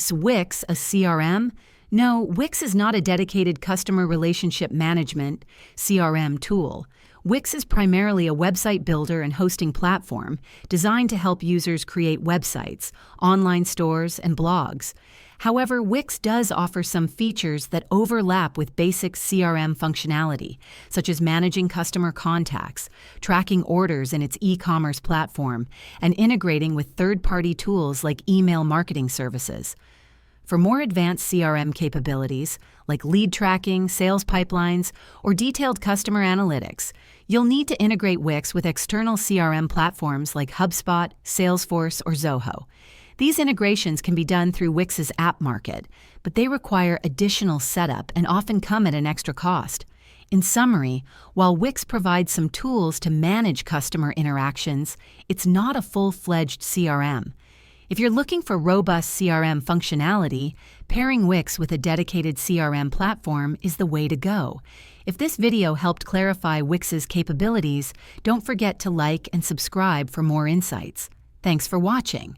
Is WIX a CRM? No, WIX is not a dedicated customer relationship management (CRM) tool. WIX is primarily a website builder and hosting platform designed to help users create websites, online stores, and blogs. However, WIX does offer some features that overlap with basic CRM functionality, such as managing customer contacts, tracking orders in its e-commerce platform, and integrating with third-party tools like email marketing services. For more advanced CRM capabilities, like lead tracking, sales pipelines, or detailed customer analytics, you'll need to integrate WIX with external CRM platforms like HubSpot, Salesforce, or Zoho. These integrations can be done through WIX's app market, but they require additional setup and often come at an extra cost. In summary, while WIX provides some tools to manage customer interactions, it's not a full-fledged CRM. If you're looking for robust CRM functionality, pairing WIX with a dedicated CRM platform is the way to go. If this video helped clarify WIX's capabilities, don't forget to like and subscribe for more insights. Thanks for watching.